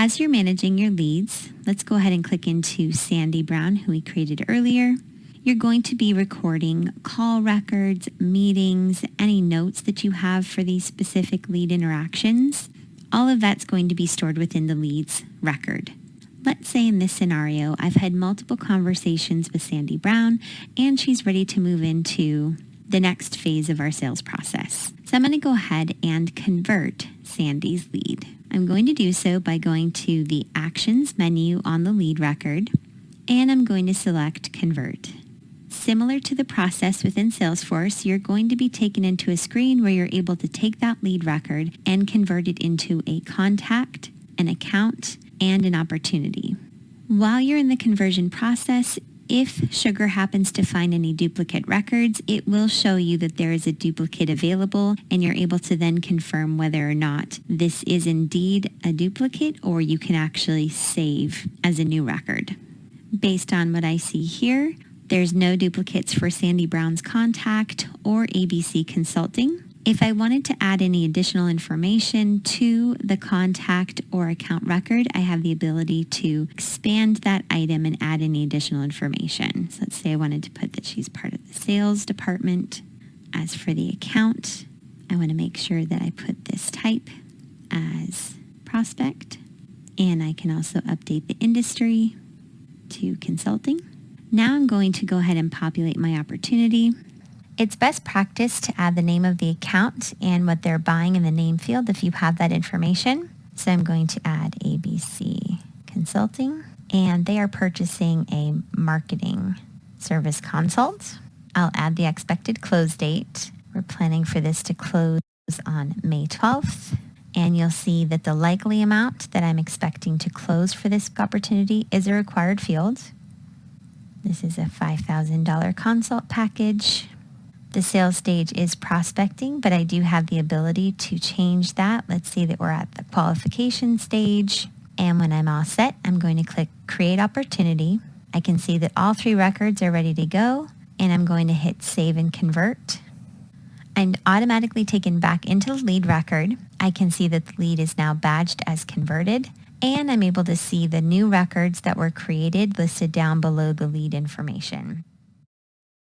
As you're managing your leads, let's go ahead and click into Sandy Brown, who we created earlier. You're going to be recording call records, meetings, any notes that you have for these specific lead interactions. All of that's going to be stored within the leads record. Let's say in this scenario, I've had multiple conversations with Sandy Brown and she's ready to move into the next phase of our sales process. So I'm going to go ahead and convert Sandy's lead. I'm going to do so by going to the Actions menu on the lead record, and I'm going to select Convert. Similar to the process within Salesforce, you're going to be taken into a screen where you're able to take that lead record and convert it into a contact, an account, and an opportunity. While you're in the conversion process, if Sugar happens to find any duplicate records, it will show you that there is a duplicate available, and you're able to then confirm whether or not this is indeed a duplicate or you can actually save as a new record. Based on what I see here, there's no duplicates for Sandy Brown's contact or ABC Consulting. If I wanted to add any additional information to the contact or account record, I have the ability to expand that item and add any additional information. So let's say I wanted to put that she's part of the sales department. As for the account, I want to make sure that I put this type as prospect, and I can also update the industry to consulting. Now I'm going to go ahead and populate my opportunity. It's best practice to add the name of the account and what they're buying in the name field if you have that information. So I'm going to add ABC Consulting, and they are purchasing a marketing service consult. I'll add the expected close date. We're planning for this to close on May 12th. And you'll see that the likely amount that I'm expecting to close for this opportunity is a required field. This is a $5,000 consult package. The sales stage is prospecting, but I do have the ability to change that. Let's say that we're at the qualification stage. And when I'm all set, I'm going to click Create Opportunity. I can see that all 3 records are ready to go, and I'm going to hit Save and Convert. I'm automatically taken back into the lead record. I can see that the lead is now badged as converted, and I'm able to see the new records that were created listed down below the lead information.